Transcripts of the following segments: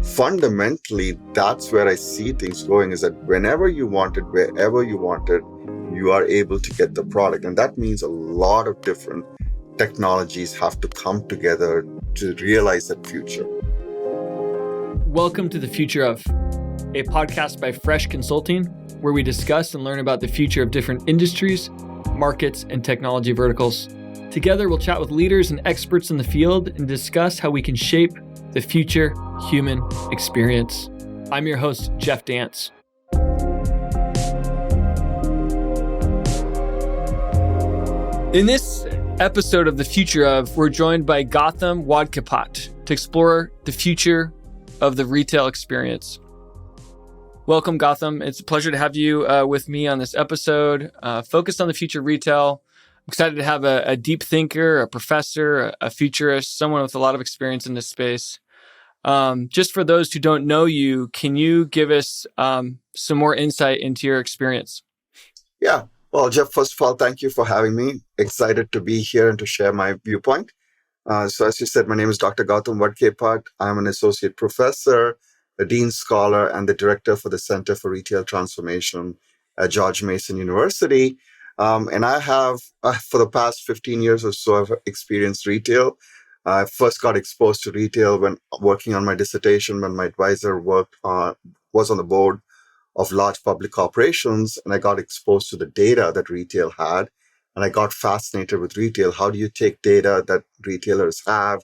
fundamentally, that's where I see things going, is that whenever you want it, wherever you want it, you are able to get the product. And that means a lot of different technologies have to come together to realize that future. Welcome to The Future of, a podcast by Fresh Consulting, where we discuss and learn about the future of different industries, markets, and technology verticals. Together, we'll chat with leaders and experts in the field and discuss how we can shape the future human experience. I'm your host, Jeff Dance. In this episode of The Future of, we're joined by Gautham Vadakkepatt to explore the future of the retail experience. Welcome, Gautham. It's a pleasure to have you with me on this episode, focused on the future of retail. I'm excited to have a deep thinker, a professor, a futurist, someone with a lot of experience in this space. Just for those who don't know you, can you give us some more insight into your experience? Yeah. Well, Jeff, first of all, thank you for having me. Excited to be here and to share my viewpoint. So as you said, my name is Dr. Gautham Vadakkepatt. I'm an associate professor, a dean scholar, and the director for the Center for Retail Transformation at George Mason University. And I have, for the past 15 years or so, I've experienced retail. I first got exposed to retail when working on my dissertation, when my advisor was on the board of large public corporations, and I got exposed to the data that retail had. And I got fascinated with retail. How do you take data that retailers have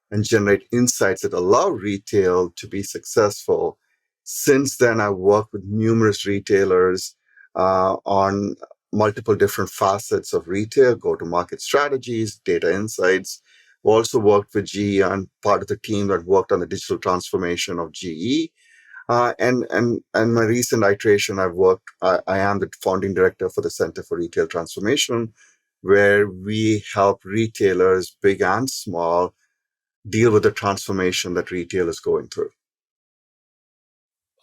and generate insights that allow retail to be successful? Since then, I've worked with numerous retailers on multiple different facets of retail, go-to-market strategies, data insights. I've also worked with GE and part of the team that worked on the digital transformation of GE. And my recent iteration, I am the founding director for the Center for Retail Transformation, where we help retailers, big and small, deal with the transformation that retail is going through.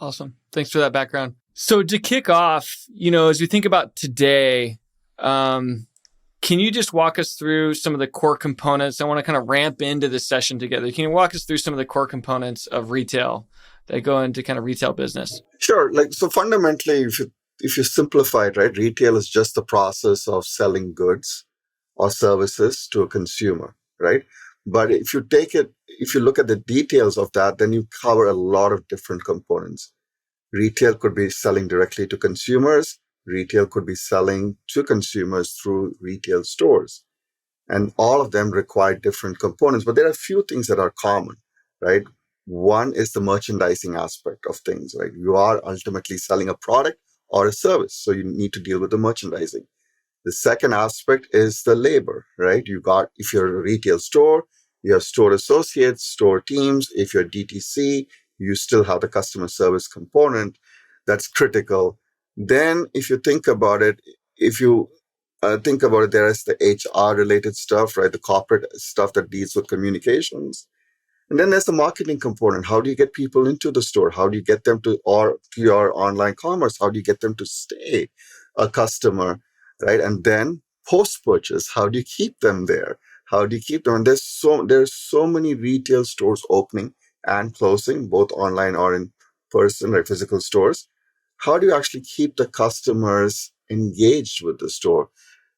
Awesome. Thanks for that background. So to kick off, as we think about today, can you just walk us through some of the core components? I want to kind of ramp into this session together. Can you walk us through some of the core components of retail that go into kind of retail business? Sure. So fundamentally, if you simplify it, right, retail is just the process of selling goods or services to a consumer, right? But if you look at the details of that, then you cover a lot of different components. Retail could be selling directly to consumers. Retail could be selling to consumers through retail stores. And all of them require different components, but there are a few things that are common, right? One is the merchandising aspect of things, right? You are ultimately selling a product or a service, so you need to deal with the merchandising. The second aspect is the labor, right? If you're a retail store, you have store associates, store teams. If you're DTC, you still have the customer service component that's critical. Then if you think about it, there is the HR related stuff, right? The corporate stuff that deals with communications. And then there's the marketing component. How do you get people into the store? How do you get them to your online commerce? How do you get them to stay a customer, right? And then post-purchase, how do you keep them there? How do you keep them? And there's so many retail stores opening and closing, both online or in person, like physical stores. How do you actually keep the customers engaged with the store?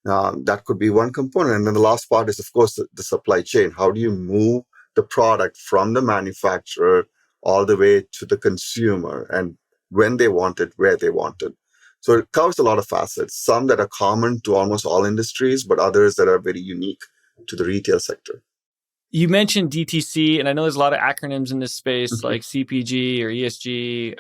That could be one component. And then the last part is, of course, the supply chain. How do you move the product from the manufacturer all the way to the consumer, and when they want it, where they want it? So it covers a lot of facets, some that are common to almost all industries, but others that are very unique to the retail sector. You mentioned DTC, and I know there's a lot of acronyms in this space, like CPG or ESG.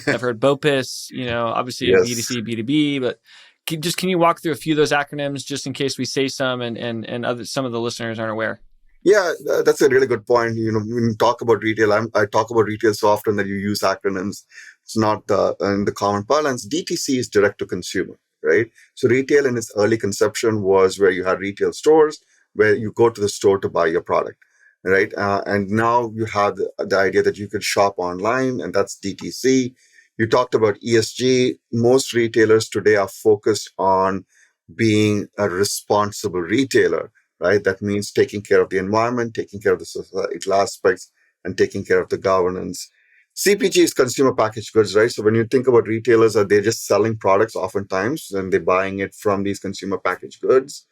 I've heard BOPIS, obviously yes. B2C, B2B, but can you walk through a few of those acronyms just in case we say some and some of the listeners aren't aware? Yeah, that's a really good point. When you talk about retail, I talk about retail so often that you use acronyms. It's not in the common parlance. DTC is direct to consumer, right? So retail in its early conception was where you had retail stores, where you go to the store to buy your product, right? And now you have the idea that you could shop online, and that's DTC. You talked about ESG. Most retailers today are focused on being a responsible retailer, right? That means taking care of the environment, taking care of the societal aspects, and taking care of the governance. CPG is consumer packaged goods, right? So when you think about retailers, are they just selling products oftentimes and they're buying it from these consumer packaged goods,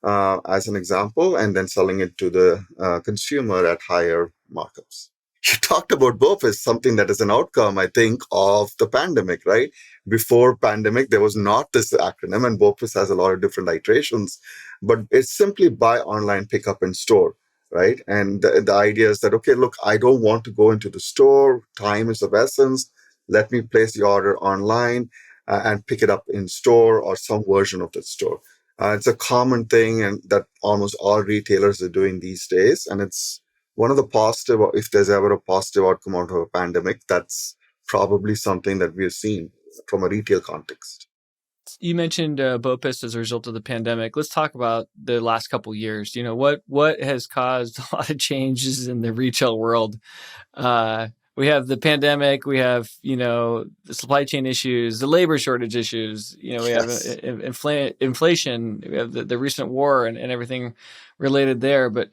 as an example, and then selling it to the consumer at higher markups. You talked about BOP as something that is an outcome, I think, of the pandemic, right? Before pandemic, there was not this acronym, and BOPIS has a lot of different iterations, but it's simply buy online, pick up in store, right? And the idea is that, okay, look, I don't want to go into the store. Time is of essence. Let me place the order online and pick it up in store or some version of the store. It's a common thing, and that almost all retailers are doing these days, and it's one of the positive, if there's ever a positive outcome out of a pandemic, that's probably something that we've seen from a retail context. You mentioned BOPIS as a result of the pandemic. Let's talk about the last couple of years. What has caused a lot of changes in the retail world? We have the pandemic, we have, the supply chain issues, the labor shortage issues, we have inflation, we have the recent war and everything related there. But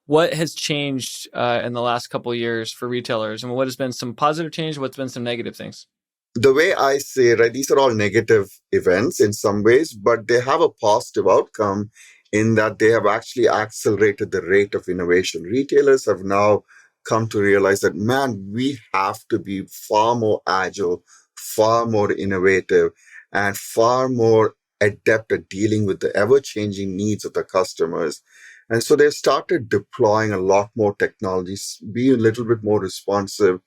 what has changed in the last couple of years for retailers? And what has been some positive change? What's been some negative things? The way I say, right, these are all negative events in some ways, but they have a positive outcome in that they have actually accelerated the rate of innovation. Retailers have now come to realize that, man, we have to be far more agile, far more innovative, and far more adept at dealing with the ever-changing needs of the customers. And so they've started deploying a lot more technologies, be a little bit more responsive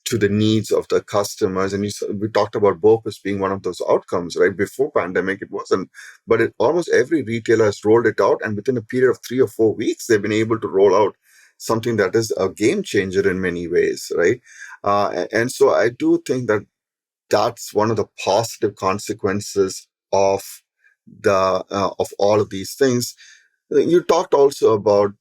to the needs of the customers. And we talked about BOPIS being one of those outcomes, right? Before pandemic, it wasn't, but almost every retailer has rolled it out. And within a period of 3 or 4 weeks, they've been able to roll out something that is a game changer in many ways, right? And so I do think that that's one of the positive consequences of of all of these things. You talked also about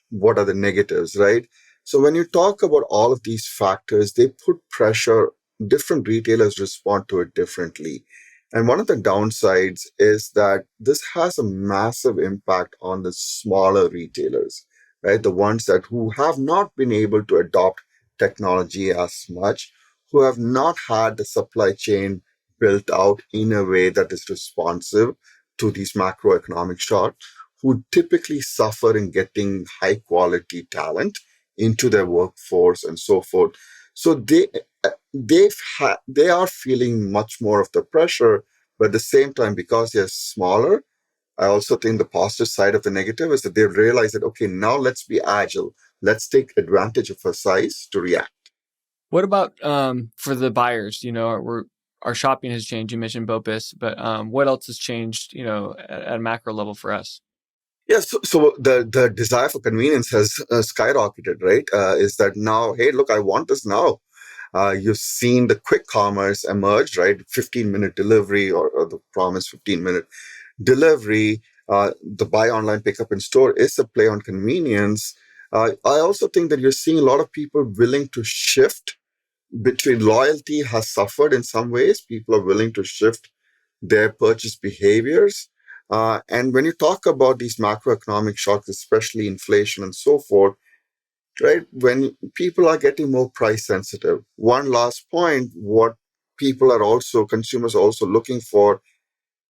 what are the negatives, right? So when you talk about all of these factors, they put pressure. Different retailers respond to it differently. And one of the downsides is that this has a massive impact on the smaller retailers, right? The ones who have not been able to adopt technology as much, who have not had the supply chain built out in a way that is responsive to these macroeconomic shocks, who typically suffer in getting high quality talent into their workforce and so forth. So they are feeling much more of the pressure, but at the same time, because they're smaller, I also think the positive side of the negative is that they realize that, okay, now let's be agile. Let's take advantage of our size to react. What about for the buyers? Our shopping has changed. You mentioned BOPIS, but what else has changed, at a macro level for us? Yeah, so the desire for convenience has skyrocketed, right? Is that now, hey, look, I want this now. You've seen the quick commerce emerge, right? 15-minute delivery or the promised 15-minute delivery. The buy online, pick up in store is a play on convenience. I also think that you're seeing a lot of people willing to shift between loyalty has suffered in some ways. People are willing to shift their purchase behaviors. And when you talk about these macroeconomic shocks, especially inflation and so forth, right, when people are getting more price sensitive, one last point, what consumers are also looking for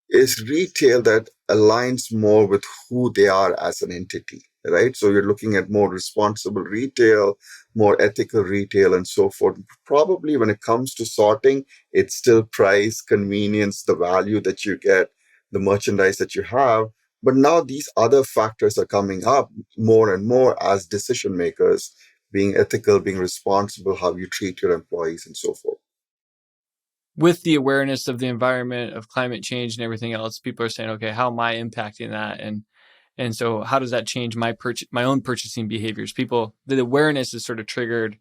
is retail that aligns more with who they are as an entity, right? So you're looking at more responsible retail, more ethical retail, and so forth. Probably when it comes to sorting, it's still price, convenience, the value that you get, the merchandise that you have. But now these other factors are coming up more and more as decision makers, being ethical, being responsible, how you treat your employees, and so forth. With the awareness of the environment, of climate change and everything else, people are saying, okay, how am I impacting that? And so how does that change my own purchasing behaviors? The awareness is sort of triggered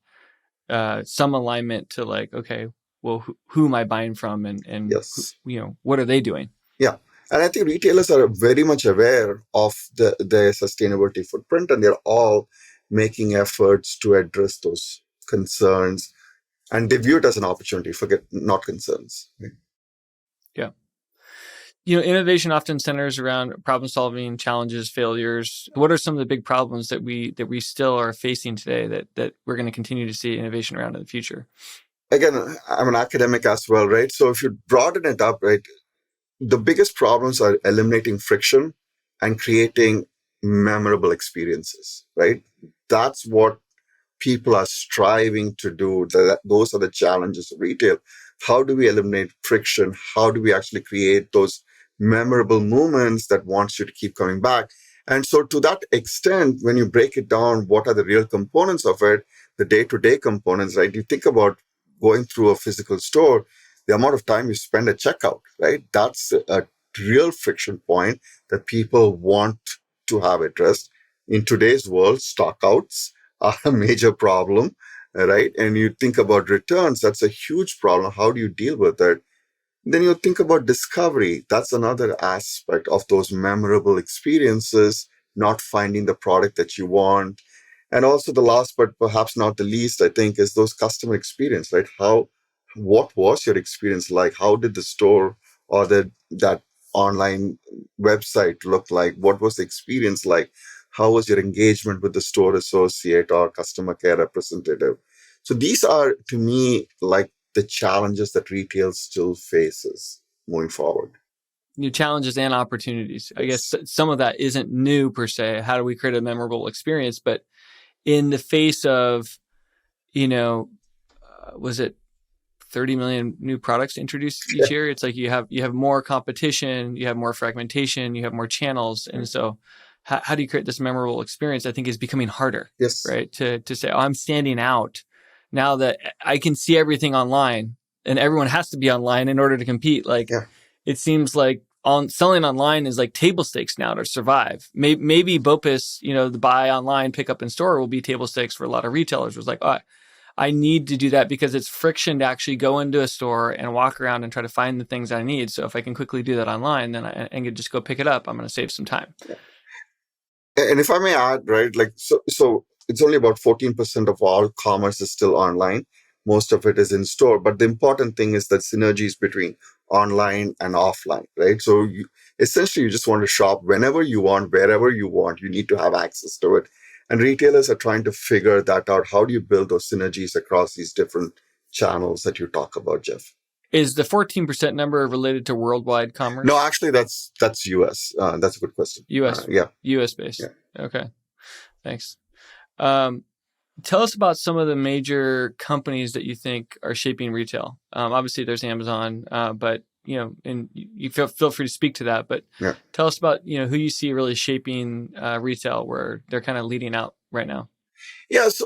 some alignment to like, okay, well, who am I buying from and Yes. what are they doing? Yeah. And I think retailers are very much aware of their sustainability footprint, and they're all making efforts to address those concerns. And they view it as an opportunity, forget not concerns. Right? Yeah. Innovation often centers around problem solving, challenges, failures. What are some of the big problems that we still are facing today that we're going to continue to see innovation around in the future? Again, I'm an academic as well, right? So if you broaden it up, right, the biggest problems are eliminating friction and creating memorable experiences, right? That's what people are striving to do. Those are the challenges of retail. How do we eliminate friction? How do we actually create those memorable moments that wants you to keep coming back? And so to that extent, when you break it down, what are the real components of it, the day-to-day components, right? You think about going through a physical store, the amount of time you spend at checkout, right? That's a real friction point that people want to have addressed. In today's world, stockouts are a major problem, right? And you think about returns, that's a huge problem. How do you deal with it? Then you think about discovery. That's another aspect of those memorable experiences, not finding the product that you want. And also the last, but perhaps not the least, I think, is those customer experience, right? What was your experience like? How did the store or that online website look like? What was the experience like? How was your engagement with the store associate or customer care representative? So these are, to me, like the challenges that retail still faces moving forward. New challenges and opportunities. Yes. I guess some of that isn't new per se. How do we create a memorable experience? But in the face of, was it 30 million new products introduced each year? It's like you have more competition, you have more fragmentation, you have more channels. And so how do you create this memorable experience? I think is becoming harder, Yes. right? To say, I'm standing out now that I can see everything online and everyone has to be online in order to compete. It seems like selling online is like table stakes now to survive. Maybe BOPIS, the buy online, pick up in store will be table stakes for a lot of retailers. It was like, I need to do that because it's friction to actually go into a store and walk around and try to find the things I need. So if I can quickly do that online, then I can just go pick it up. I'm going to save some time. Yeah. And if I may add, right, so it's only about 14% of all commerce is still online. Most of it is in store. But the important thing is that synergies between online and offline, right? So essentially, you just want to shop whenever you want, wherever you want. You need to have access to it. And retailers are trying to figure that out. How do you build those synergies across these different channels that you talk about, Jeff? Is the 14% number related to worldwide commerce? No, actually, that's US. That's a good question. US, yeah, US based. Yeah. Okay, thanks. Tell us about some of the major companies that you think are shaping retail. Obviously, there's Amazon, but and you feel free to speak to that. But tell us about who you see really shaping retail, where they're kind of leading out right now. Yes,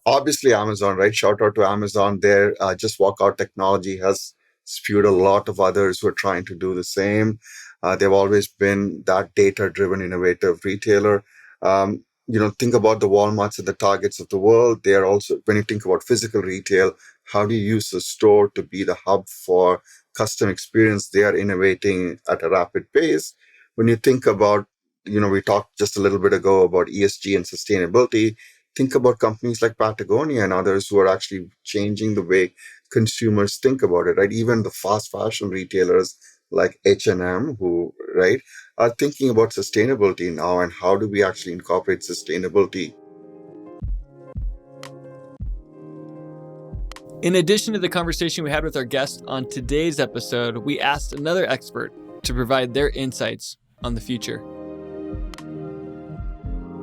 obviously Amazon, right? Shout out to Amazon there. Just Walkout technology has spewed a lot of others who are trying to do the same. They've always been that data-driven, innovative retailer. Think about the Walmarts and the Targets of the world. They are also, when you think about physical retail, how do you use the store to be the hub for custom experience? They are innovating at a rapid pace. When you think about, we talked just a little bit ago about ESG and sustainability. Think about companies like Patagonia and others who are actually changing the way consumers think about it, right? Even the fast fashion retailers like H&M, who, right, are thinking about sustainability now and how do we actually incorporate sustainability. In addition to the conversation we had with our guest on today's episode, we asked another expert to provide their insights on the future.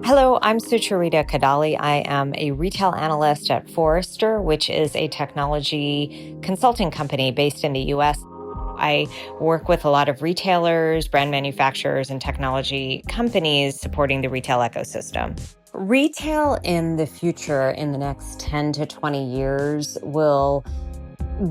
Hello, I'm Sucharita Kodali. I am a retail analyst at Forrester, which is a technology consulting company based in the US. I work with a lot of retailers, brand manufacturers, and technology companies supporting the retail ecosystem. Retail in the future, in the next 10 to 20 years, will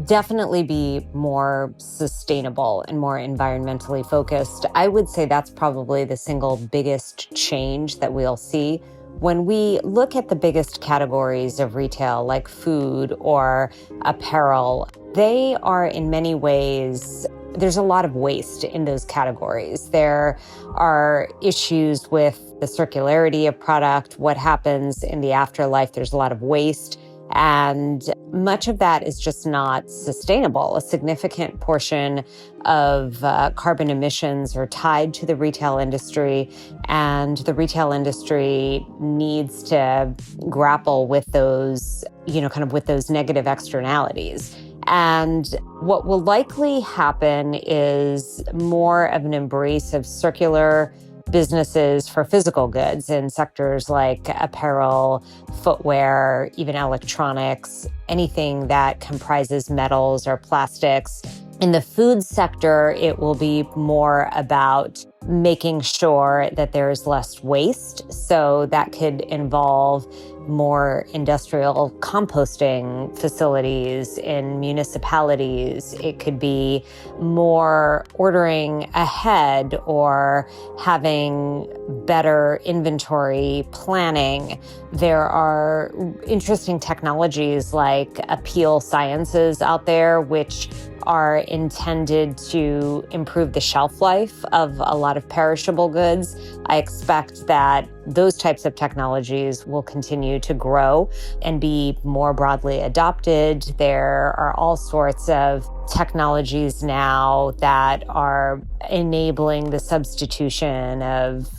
definitely be more sustainable and more environmentally focused. I would say that's probably the single biggest change that we'll see. When we look at the biggest categories of retail, like food or apparel, they are in many ways, there's a lot of waste in those categories. There are issues with the circularity of product, what happens in the afterlife. There's a lot of waste. And much of that is just not sustainable. A significant portion of carbon emissions are tied to the retail industry, and the retail industry needs to grapple with those, kind of with those negative externalities. And what will likely happen is more of an embrace of circular businesses for physical goods in sectors like apparel, footwear, even electronics, anything that comprises metals or plastics. In the food sector, it will be more about making sure that there's less waste. So that could involve more industrial composting facilities in municipalities. It could be more ordering ahead or having better inventory planning. There are interesting technologies like Appeal Sciences out there, which are intended to improve the shelf life of a lot of perishable goods. I expect that those types of technologies will continue to grow and be more broadly adopted. There are all sorts of technologies now that are enabling the substitution of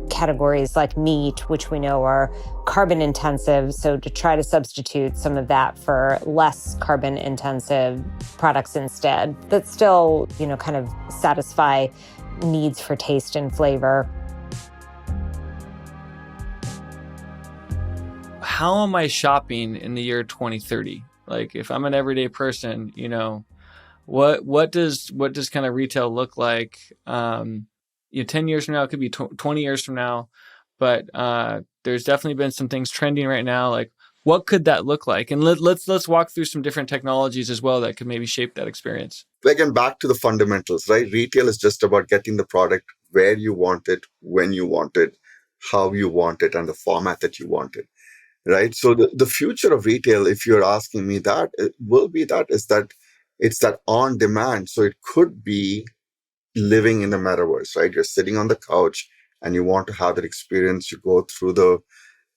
categories like meat, which we know are carbon intensive. So to try to substitute some of that for less carbon intensive products instead, that still, kind of satisfy needs for taste and flavor. How am I shopping in the year 2030? Like, if I'm an everyday person, what does kind of retail look like? 10 years from now, it could be 20 years from now, but there's definitely been some things trending right now. Like, what could that look like? And let's walk through some different technologies as well that could maybe shape that experience. Again, back to the fundamentals, right? Retail is just about getting the product where you want it, when you want it, how you want it, and the format that you want it, right? So the future of retail, if you're asking me that, it will be that is that it's that on demand. So it could be living in the metaverse, right? You're sitting on the couch and you want to have that experience. You go through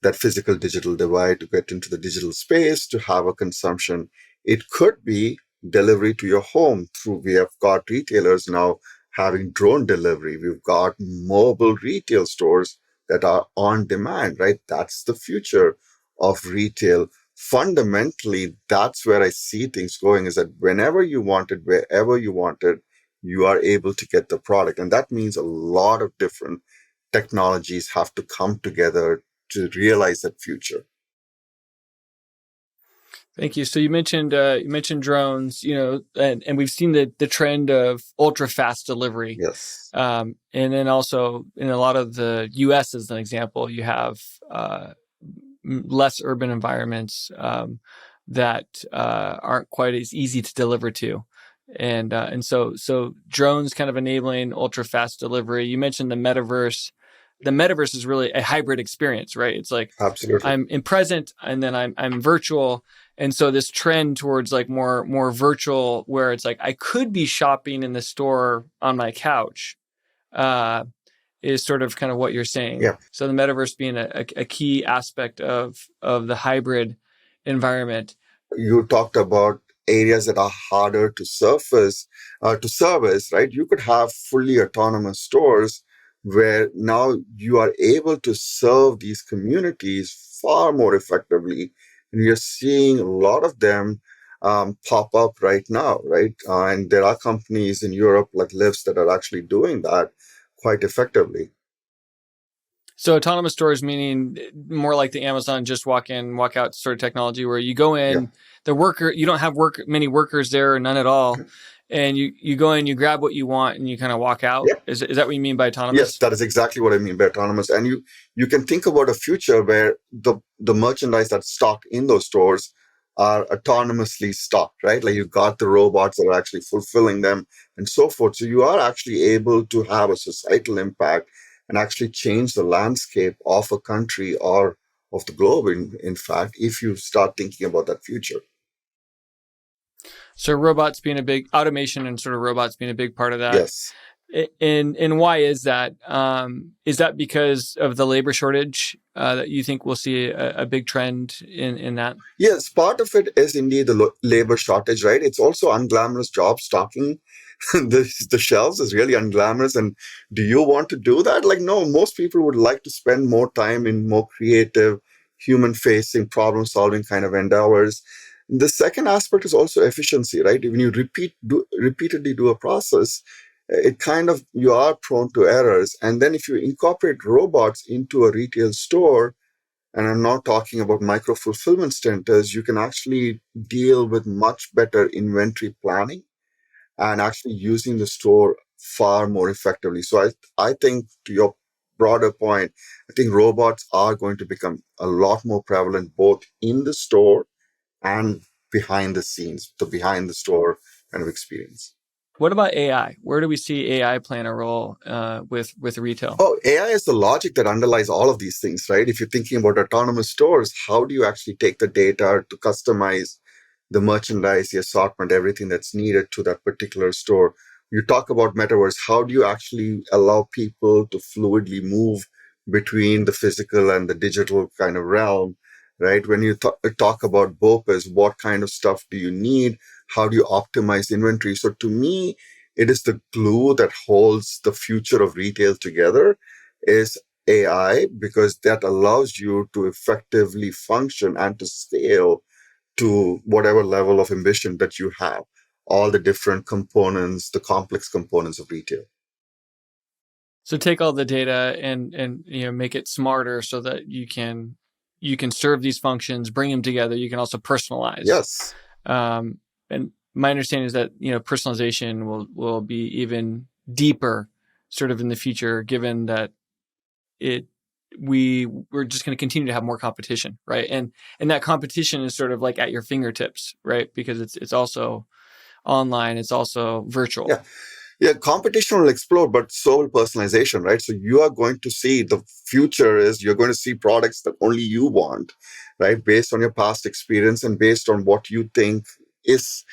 that physical digital divide to get into the digital space to have a consumption. It could be delivery to your home we have got retailers now having drone delivery. We've got mobile retail stores that are on demand, right? That's the future of retail. Fundamentally, that's where I see things going, is that whenever you want it, wherever you want it, you are able to get the product. And that means a lot of different technologies have to come together to realize that future. Thank you. So you mentioned drones, and we've seen the trend of ultra fast delivery. Yes. And then also in a lot of the U.S. as an example, you have less urban environments that aren't quite as easy to deliver to. And so drones kind of enabling ultra fast delivery. You mentioned the metaverse. The metaverse is really a hybrid experience, right? It's like, absolutely, I'm in present and then I'm virtual. And so this trend towards like more virtual, where it's like I could be shopping in the store on my couch, is sort of kind of what you're saying. Yeah. So the metaverse being a key aspect of the hybrid environment. You talked about areas that are harder to service, right? You could have fully autonomous stores where now you are able to serve these communities far more effectively. And you're seeing a lot of them pop up right now, right? And there are companies in Europe like Lyft that are actually doing that quite effectively. So autonomous stores, meaning more like the Amazon just walk in, walk out sort of technology, where you go in, you don't have many workers there, or none at all. And you go in, you grab what you want, and you kind of walk out. Yep. Is that what you mean by autonomous? Yes, that is exactly what I mean by autonomous. And you can think about a future where the merchandise that's stocked in those stores are autonomously stocked, right? Like you've got the robots that are actually fulfilling them and so forth. So you are actually able to have a societal impact and actually change the landscape of a country or of the globe, in fact, if you start thinking about that future. So automation and sort of robots being a big part of that. Yes. And why is that? Is that because of the labor shortage that you think we'll see a big trend in that? Yes, part of it is indeed the labor shortage, right? It's also unglamorous jobs stocking the shelves is really unglamorous. And do you want to do that? Like, no, most people would like to spend more time in more creative, human facing, problem solving kind of endeavors. The second aspect is also efficiency, right? When you repeatedly do a process, it kind of, you are prone to errors. And then if you incorporate robots into a retail store, and I'm not talking about micro fulfillment centers, you can actually deal with much better inventory planning and actually using the store far more effectively. So I think to your broader point, I think robots are going to become a lot more prevalent both in the store and behind the scenes, the behind the store kind of experience. What about AI? Where do we see AI playing a role with retail? Oh, AI is the logic that underlies all of these things, right? If you're thinking about autonomous stores, how do you actually take the data to customize the merchandise, the assortment, everything that's needed to that particular store? You talk about metaverse. How do you actually allow people to fluidly move between the physical and the digital kind of realm, right? When you talk about BOPIS, what kind of stuff do you need? How do you optimize inventory? So to me, it is the glue that holds the future of retail together is AI, because that allows you to effectively function and to scale to whatever level of ambition that you have, all the different components, the complex components of retail. So take all the data and make it smarter so that you can serve these functions, bring them together. You can also personalize. Yes. And my understanding is that personalization will be even deeper, sort of in the future, given that we're just going to continue to have more competition, right? And that competition is sort of like at your fingertips, right? Because it's also online, it's also virtual. Yeah, competition will explode, but so will personalization, right? So you are going to see, the future is you're going to see products that only you want, right? Based on your past experience and based on what you think is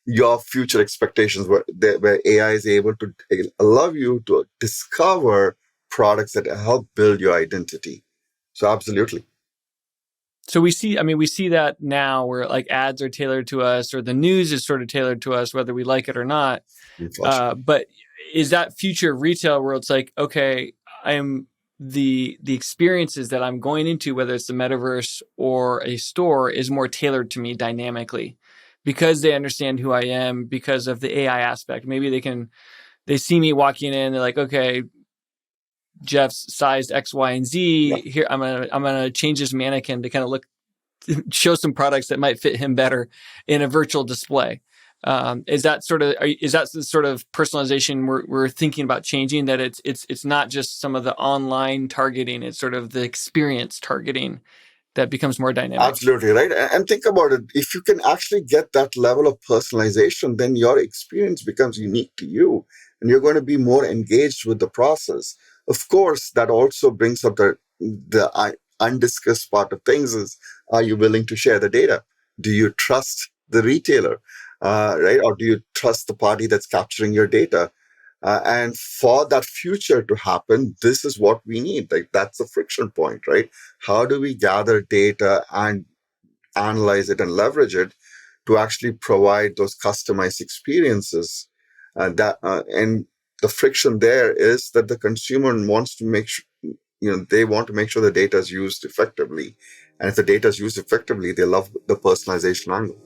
your future expectations, where AI is able to allow you to discover products that help build your identity. So absolutely. So we see that now where like ads are tailored to us, or the news is sort of tailored to us, whether we like it or not. But is that future retail where it's like, okay, I'm the experiences that I'm going into, whether it's the metaverse or a store, is more tailored to me dynamically because they understand who I am because of the AI aspect. Maybe they see me walking in, they're like, okay, Jeff's sized X, Y, and Z. Yeah. Here, I'm gonna change this mannequin to kind of show some products that might fit him better in a virtual display. Is that the sort of personalization we're thinking about changing? That it's not just some of the online targeting; it's sort of the experience targeting that becomes more dynamic. Absolutely, right. And think about it. If you can actually get that level of personalization, then your experience becomes unique to you, and you're going to be more engaged with the process. Of course, that also brings up the undiscussed part of things is, are you willing to share the data? Do you trust the retailer, right? Or do you trust the party that's capturing your data? And for that future to happen, this is what we need. Like, that's the friction point, right? How do we gather data and analyze it and leverage it to actually provide those customized experiences? And the friction there is that the consumer wants to make sure, they want to make sure the data is used effectively. And if the data is used effectively, they love the personalization angle.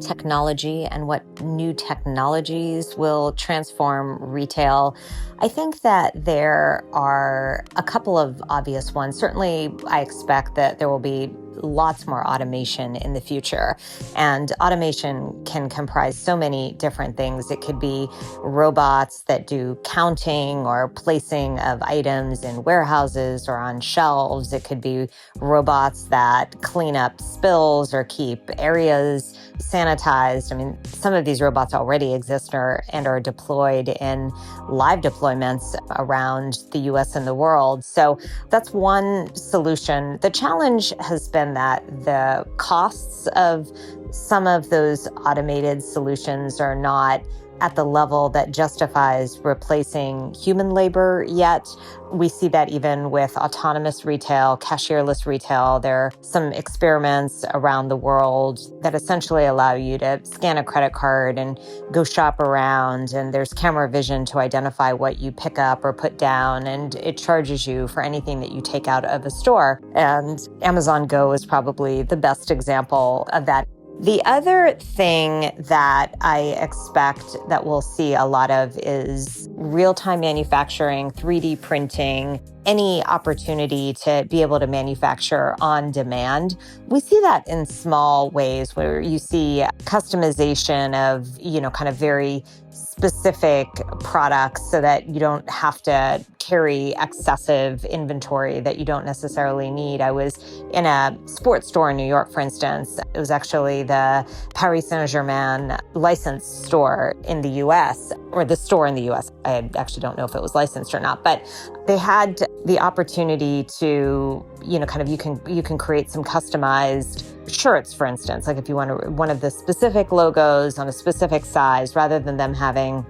Technology and what new technologies will transform retail. I think that there are a couple of obvious ones. Certainly, I expect that there will be lots more automation in the future. And automation can comprise so many different things. It could be robots that do counting or placing of items in warehouses or on shelves. It could be robots that clean up spills or keep areas sanitized. I mean, some of these robots already exist and are deployed in live deployments around the US and the world. So that's one solution. The challenge has been that the costs of some of those automated solutions are not at the level that justifies replacing human labor yet. We see that even with autonomous retail, cashierless retail. There are some experiments around the world that essentially allow you to scan a credit card and go shop around, and there's camera vision to identify what you pick up or put down, and it charges you for anything that you take out of a store. And Amazon Go is probably the best example of that. The other thing that I expect that we'll see a lot of is real-time manufacturing, 3D printing, any opportunity to be able to manufacture on demand. We see that in small ways where you see customization of, kind of very specific products so that you don't have to carry excessive inventory that you don't necessarily need. I was in a sports store in New York, for instance. It was actually the Paris Saint-Germain licensed store in the US, or the store in the US. I actually don't know if it was licensed or not, but they had the opportunity to, you can create some customized shirts, for instance. Like if you want one of the specific logos on a specific size, rather than them having,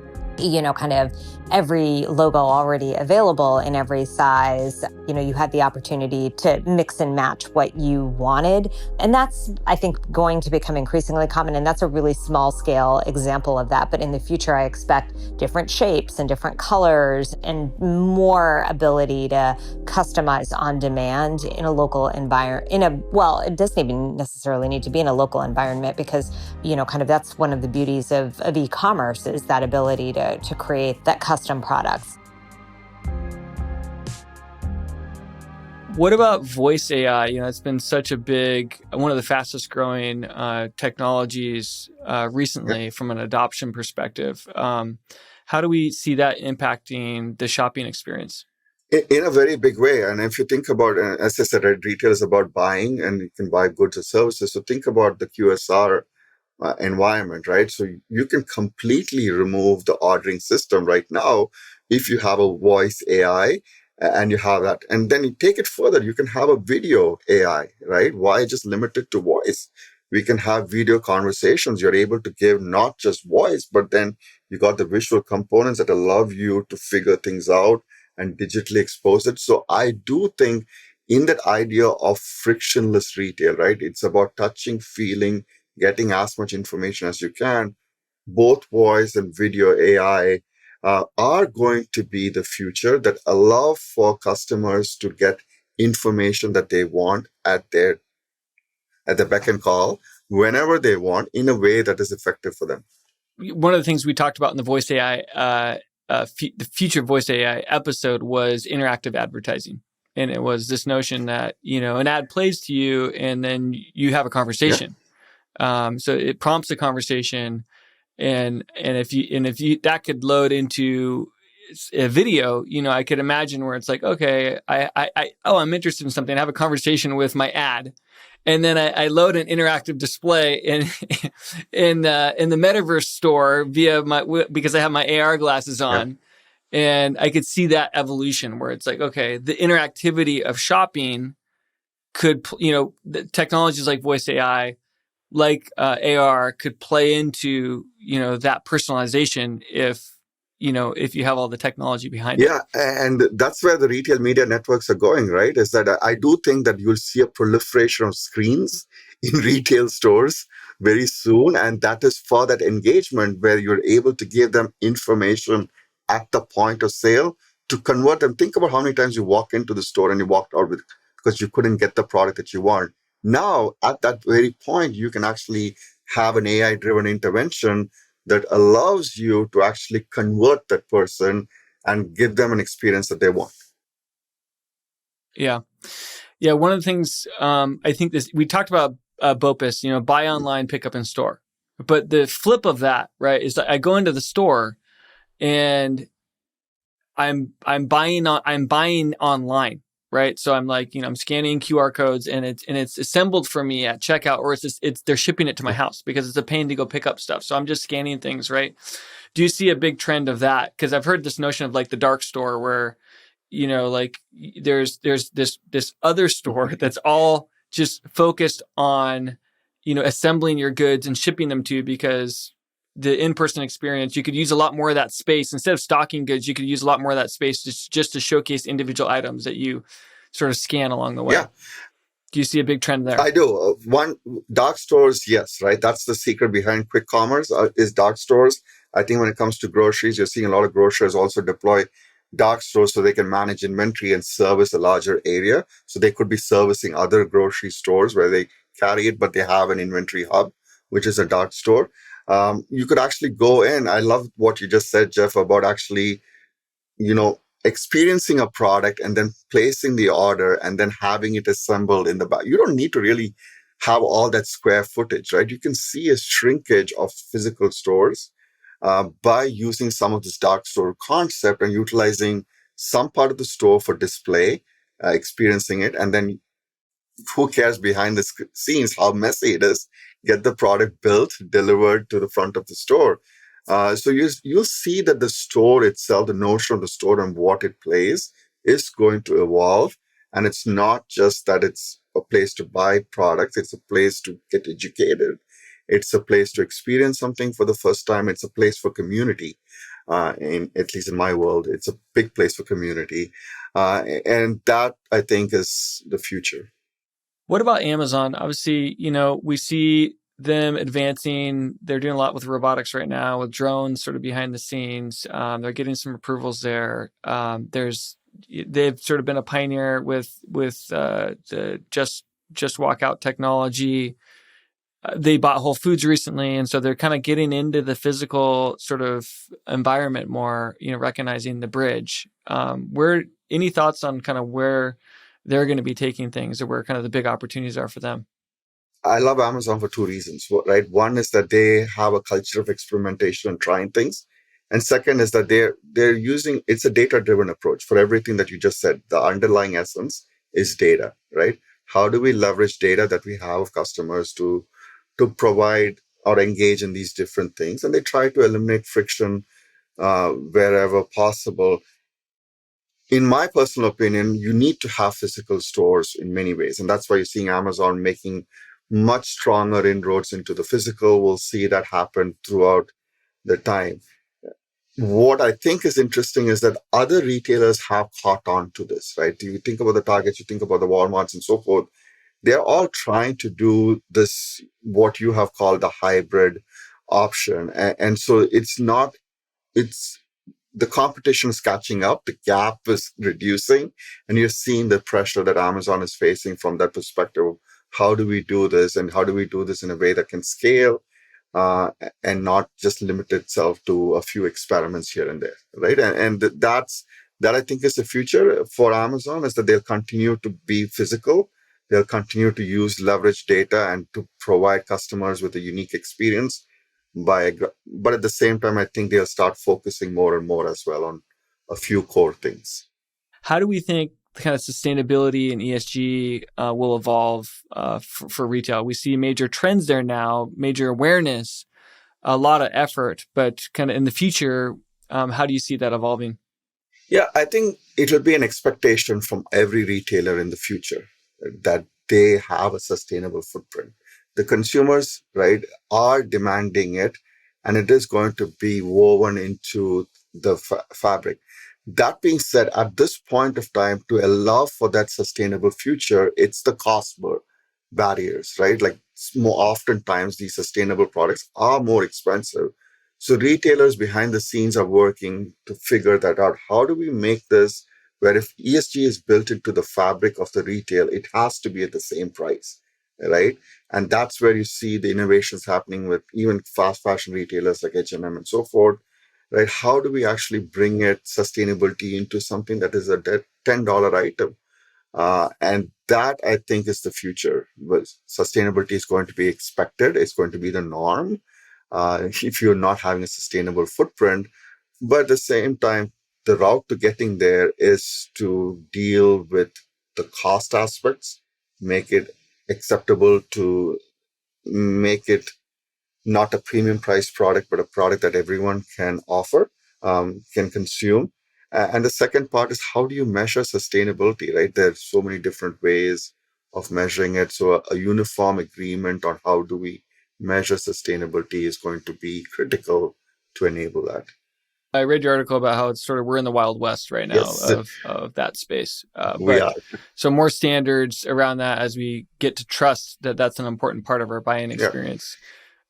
kind of every logo already available in every size, you had the opportunity to mix and match what you wanted. And that's, I think, going to become increasingly common. And that's a really small scale example of that. But in the future, I expect different shapes and different colors and more ability to customize on demand in a local environment. Well, it doesn't even necessarily need to be in a local environment, because, that's one of the beauties of e-commerce, is that ability to create that custom products. What about voice AI? It's been such one of the fastest growing technologies recently from an adoption perspective. How do we see that impacting the shopping experience? In a very big way. And if you think about, as I said, retail is about buying, and you can buy goods or services. So think about the QSR environment, right? So you can completely remove the ordering system right now if you have a voice AI and you have that. And then you take it further, you can have a video AI, right? Why just limit it to voice? We can have video conversations. You're able to give not just voice, but then you got the visual components that allow you to figure things out and digitally expose it. So I do think in that idea of frictionless retail, right? It's about touching, feeling, getting as much information as you can. Both voice and video AI are going to be the future that allow for customers to get information that they want at the beck and call whenever they want, in a way that is effective for them. One of the things we talked about in the voice AI, the future voice AI episode, was interactive advertising. And it was this notion that, an ad plays to you and then you have a conversation. Yeah. So it prompts a conversation, and if you that could load into a video, I could imagine where it's like, okay, I'm interested in something. I have a conversation with my ad, and then I load an interactive display in the metaverse store because I have my AR glasses on. Yep. And I could see that evolution where it's like, okay, the interactivity of shopping could, the technologies like voice AI, like AR, could play into, that personalization if you have all the technology behind it. Yeah, and that's where the retail media networks are going, right? Is that I do think that you'll see a proliferation of screens in retail stores very soon. And that is for that engagement where you're able to give them information at the point of sale to convert them. Think about how many times you walk into the store and you walked out because you couldn't get the product that you want. Now, at that very point, you can actually have an AI-driven intervention that allows you to actually convert that person and give them an experience that they want. Yeah. Yeah. One of the things I think we talked about BOPUS, buy online, pick up in store. But the flip of that, right, is that I go into the store and I'm buying online. Right. So I'm like, I'm scanning QR codes and it's assembled for me at checkout, or they're shipping it to my house because it's a pain to go pick up stuff. So I'm just scanning things. Right. Do you see a big trend of that? Because I've heard this notion of like the dark store where, like there's this other store that's all just focused on, assembling your goods and shipping them to you, because the in-person experience, you could use a lot more of that space. Instead of stocking goods, you could use a lot more of that space just to showcase individual items that you sort of scan along the way. Yeah. Do you see a big trend there? I do. One, dark stores, yes, right? That's the secret behind quick commerce, is dark stores. I think when it comes to groceries, you're seeing a lot of grocers also deploy dark stores so they can manage inventory and service a larger area. So they could be servicing other grocery stores where they carry it, but they have an inventory hub, which is a dark store. You could actually go in. I love what you just said, Jeff, about actually experiencing a product and then placing the order and then having it assembled in the back. You don't need to really have all that square footage, right? You can see a shrinkage of physical stores by using some of this dark store concept and utilizing some part of the store for display, experiencing it, and then who cares behind the scenes how messy it is? Get the product built, delivered to the front of the store. So you'll see that the store itself, the notion of the store and what it plays is going to evolve. And it's not just that it's a place to buy products. It's a place to get educated. It's a place to experience something for the first time. It's a place for community. At least in my world, it's a big place for community. And that, I think, is the future. What about Amazon? Obviously, we see them advancing. They're doing a lot with robotics right now, with drones sort of behind the scenes. They're getting some approvals there. They've sort of been a pioneer with the just walk out technology. They bought Whole Foods recently, and so they're kind of getting into the physical sort of environment more. Recognizing the bridge. Any thoughts on kind of where they're going to be taking things, or where kind of the big opportunities are for them? I love Amazon for two reasons, right? One is that they have a culture of experimentation and trying things. And second is that they're using, it's a data-driven approach for everything that you just said. The underlying essence is data, right? How do we leverage data that we have of customers to provide or engage in these different things? And they try to eliminate friction wherever possible. In my personal opinion, you need to have physical stores in many ways. And that's why you're seeing Amazon making much stronger inroads into the physical. We'll see that happen throughout the time. What I think is interesting is that other retailers have caught on to this, right? You think about the Targets, you think about the Walmarts and so forth. They're all trying to do this, what you have called the hybrid option. And so the competition is catching up, the gap is reducing, and you're seeing the pressure that Amazon is facing from that perspective of how do we do this, and how do we do this in a way that can scale and not just limit itself to a few experiments here and there, right? And that I think is the future for Amazon, is that they'll continue to be physical, they'll continue to leverage data and to provide customers with a unique experience. But at the same time, I think they'll start focusing more and more as well on a few core things. How do we think kind of sustainability and ESG will evolve for retail? We see major trends there now, major awareness, a lot of effort, but kind of in the future, how do you see that evolving? Yeah, I think it will be an expectation from every retailer in the future that they have a sustainable footprint. The consumers, right, are demanding it, and it is going to be woven into the fabric. That being said, at this point of time, to allow for that sustainable future, it's the cost barriers, right? Like more oftentimes, these sustainable products are more expensive. So retailers behind the scenes are working to figure that out. How do we make this where if ESG is built into the fabric of the retail, it has to be at the same price, right? And that's where you see the innovations happening with even fast fashion retailers like H&M and so forth, right? How do we actually bring sustainability into something that is a $10 item? And that, I think, is the future. Sustainability is going to be expected. It's going to be the norm if you're not having a sustainable footprint. But at the same time, the route to getting there is to deal with the cost aspects, make it acceptable, to make it not a premium price product, but a product that everyone can offer, can consume. And the second part is, how do you measure sustainability, right? There's so many different ways of measuring it. So a uniform agreement on how do we measure sustainability is going to be critical to enable that. I read your article about how it's sort of we're in the Wild West right now Yes, of that space. we But are. so more standards around that as we get to trust that that's an important part of our buying Yeah. experience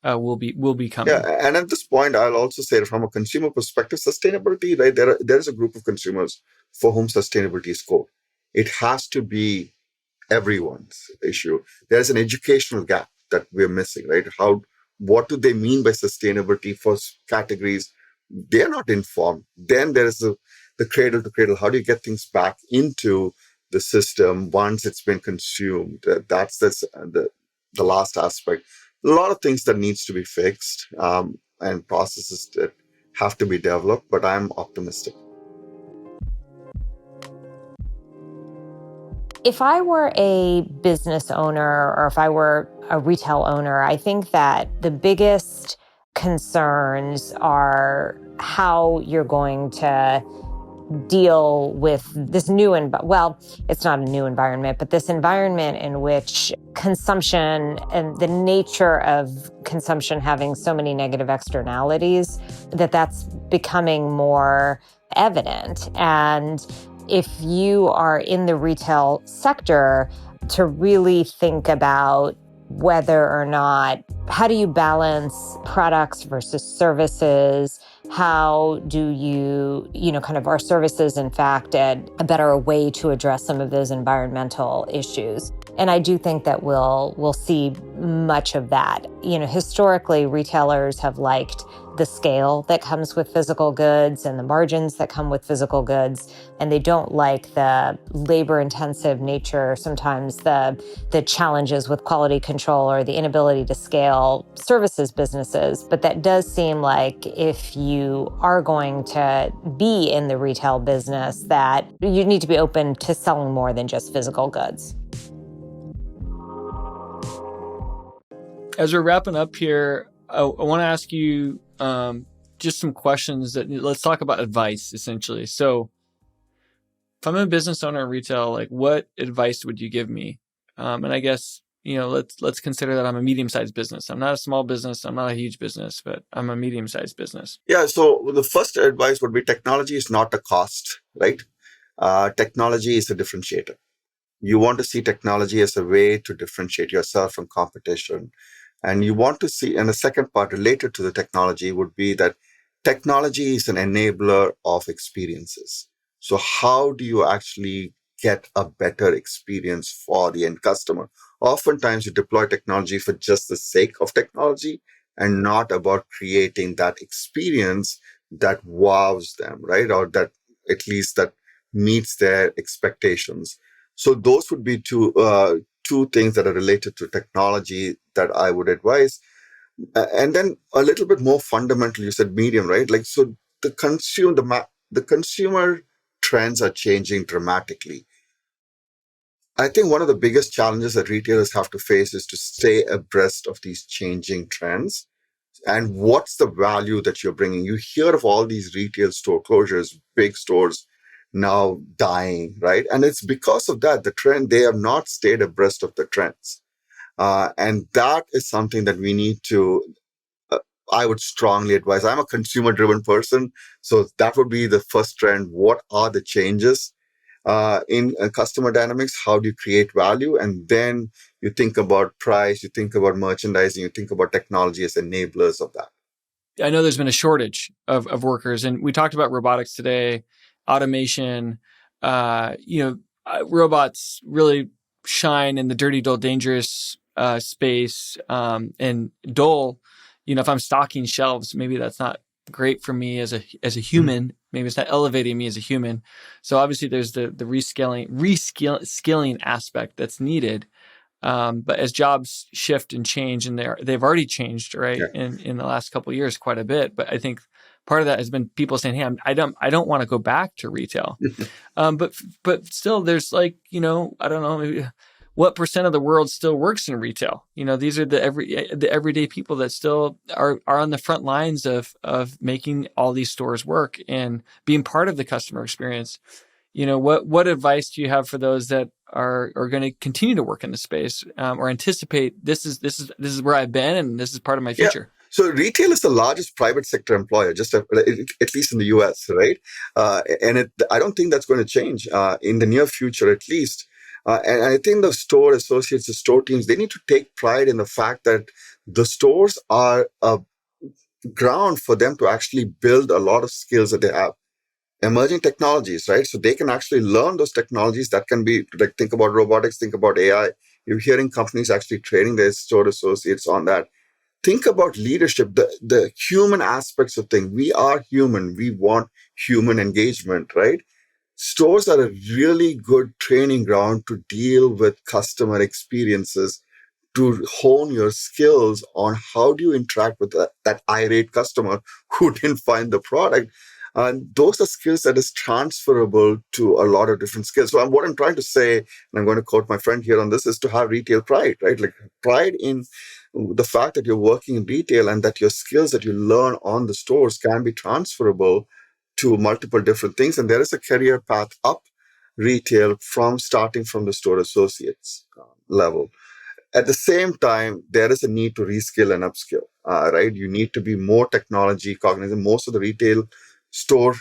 will be coming. Yeah, and at this point, I'll also say that from a consumer perspective, sustainability, right? There is a group of consumers for whom sustainability is core. It has to be everyone's issue. There's an educational gap that we're missing, right? What do they mean by sustainability for categories? They're not informed. Then there's the cradle to cradle. How do you get things back into the system once it's been consumed? That's the last aspect. A lot of things that needs to be fixed, and processes that have to be developed, but I'm optimistic. If I were a business owner or if I were a retail owner, I think that the biggest concerns are how you're going to deal with this it's not a new environment, but this environment in which consumption and the nature of consumption having so many negative externalities, that's becoming more evident. And if you are in the retail sector, to really think about whether or not, how do you balance products versus services? How do you kind of, are services, in fact, a better way to address some of those environmental issues? And I do think that we'll see much of that. Historically, retailers have liked the scale that comes with physical goods and the margins that come with physical goods, and they don't like the labor-intensive nature, sometimes the challenges with quality control or the inability to scale services businesses. But that does seem like if you are going to be in the retail business, that you need to be open to selling more than just physical goods. As we're wrapping up here, I want to ask you just some questions let's talk about advice, essentially. So if I'm a business owner in retail, like, what advice would you give me? And I guess, let's consider that I'm a medium-sized business. I'm not a small business. I'm not a huge business, but I'm a medium-sized business. Yeah, so the first advice would be technology is not a cost, right? Technology is a differentiator. You want to see technology as a way to differentiate yourself from competition. And you want to see, and the second part related to the technology would be that technology is an enabler of experiences. So how do you actually get a better experience for the end customer? Oftentimes you deploy technology for just the sake of technology and not about creating that experience that wows them, right? Or that at least that meets their expectations. So those would be two things that are related to technology that I would advise. And then a little bit more fundamental, you said medium, right? Like, so the consumer trends are changing dramatically. I think one of the biggest challenges that retailers have to face is to stay abreast of these changing trends. And what's the value that you're bringing? You hear of all these retail store closures, big stores now dying, right? And it's because of that, the trend, they have not stayed abreast of the trends. And that is something that we need to, I would strongly advise. I'm a consumer-driven person, so that would be the first trend. What are the changes in customer dynamics? How do you create value? And then you think about price, you think about merchandising, you think about technology as enablers of that. I know there's been a shortage of workers, and we talked about robotics today, automation. Robots really shine in the dirty, dull, dangerous space. And dull, if I'm stocking shelves, maybe that's not great for me as a human. Maybe it's not elevating me as a human. So obviously there's the reskilling aspect that's needed. But as jobs shift and change, and they've already changed, right, in the last couple of years quite a bit. But I think part of that has been people saying, "Hey, I don't want to go back to retail." But still, there's I don't know, maybe what percent of the world still works in retail. These are the everyday people that still are on the front lines of making all these stores work and being part of the customer experience. What advice do you have for those that are going to continue to work in the space or anticipate this is where I've been and this is part of my future? Yeah. So retail is the largest private sector employer, just at least in the US, right? I don't think that's going to change in the near future, at least. And I think the store associates, the store teams, they need to take pride in the fact that the stores are a ground for them to actually build a lot of skills that they have. Emerging technologies, right? So they can actually learn those technologies that can be, like, think about robotics, think about AI. You're hearing companies actually training their store associates on that. Think about leadership, the human aspects of things. We are human. We want human engagement, right? Stores are a really good training ground to deal with customer experiences, to hone your skills on how do you interact with that irate customer who didn't find the product. And those are skills that is transferable to a lot of different skills. So what I'm trying to say, and I'm going to quote my friend here on this, is to have retail pride, right? Like pride in the fact that you're working in retail and that your skills that you learn on the stores can be transferable to multiple different things. And there is a career path up retail from starting from the store associates level. At the same time, there is a need to reskill and upskill, right? You need to be more technology cognizant. Most of the retail store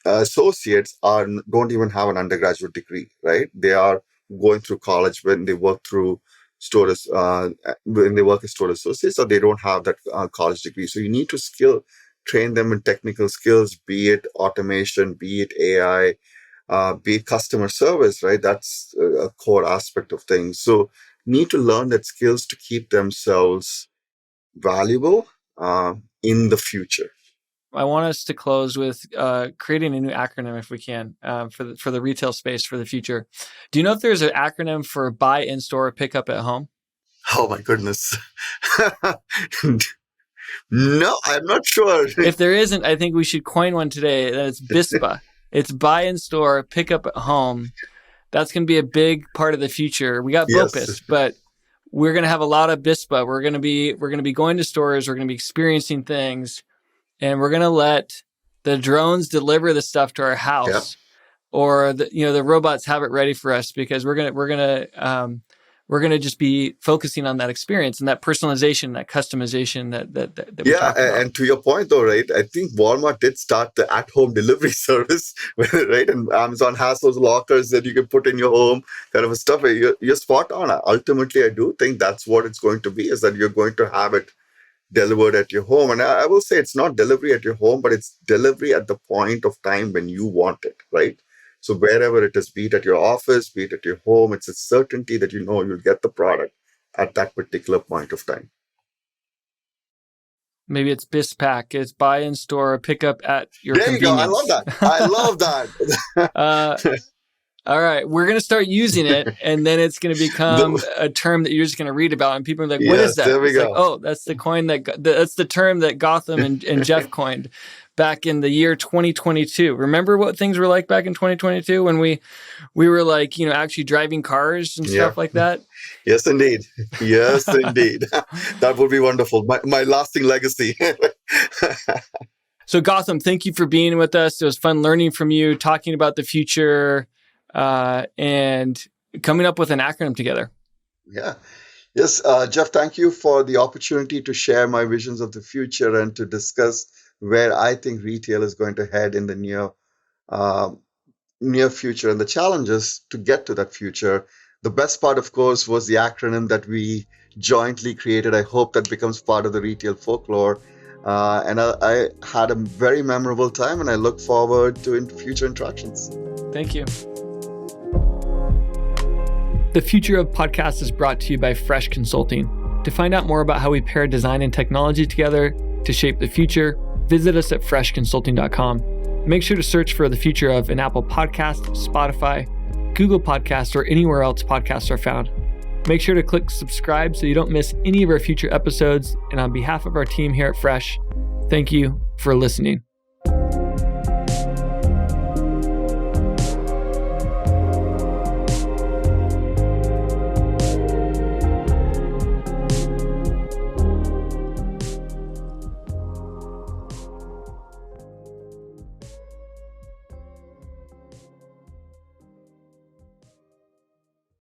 associates don't even have an undergraduate degree, right? They are going through college when they work through stores, when they work as store associates, or they don't have that college degree. So you need to train them in technical skills, be it automation, be it AI, be it customer service, right? That's a core aspect of things. So need to learn that skills to keep themselves valuable in the future. I want us to close with creating a new acronym, if we can, for the retail space for the future. Do you know if there's an acronym for buy in store, pick up at home? Oh my goodness. No, I'm not sure. If there isn't, I think we should coin one today. That it's BISPA. It's buy in store, pick up at home. That's going to be a big part of the future. We got BOPIS, yes, but we're going to have a lot of BISPA. We're going to be going to stores. We're going to be experiencing things. And we're going to let the drones deliver the stuff to our house, or the robots have it ready for us, because we're going to just be focusing on that experience and that personalization, that customization that we talked about. And to your point though, right? I think Walmart did start the at-home delivery service, right? And Amazon has those lockers that you can put in your home, kind of stuff. You're spot on. Ultimately, I do think that's what it's going to be, is that you're going to have it delivered at your home. And I will say it's not delivery at your home, but it's delivery at the point of time when you want it, right? So wherever it is, be it at your office, be it at your home, it's a certainty that you'll get the product at that particular point of time. Maybe it's BISPAC. It's buy in store, pick up at your convenience. There you go. I love that. All right, we're going to start using it, and then it's going to become a term that you're just going to read about, and people are like, "What is that?" There we go. Like, oh, that's the coin that's the term that Gautham and Jeff coined back in the year 2022. Remember what things were like back in 2022 when we were like, actually driving cars and stuff like that? Yes, indeed. Yes, indeed. That would be wonderful. My lasting legacy. So Gautham, thank you for being with us. It was fun learning from you, talking about the future, and coming up with an acronym together. Yeah. Yes, Jeff, thank you for the opportunity to share my visions of the future and to discuss where I think retail is going to head in the near future and the challenges to get to that future. The best part, of course, was the acronym that we jointly created. I hope that becomes part of the retail folklore. And I had a very memorable time, and I look forward to future interactions. Thank you. The Future of Podcast is brought to you by Fresh Consulting. To find out more about how we pair design and technology together to shape the future, visit us at freshconsulting.com. Make sure to search for The Future of in Apple Podcast, Spotify, Google Podcasts, or anywhere else podcasts are found. Make sure to click subscribe so you don't miss any of our future episodes. And on behalf of our team here at Fresh, thank you for listening.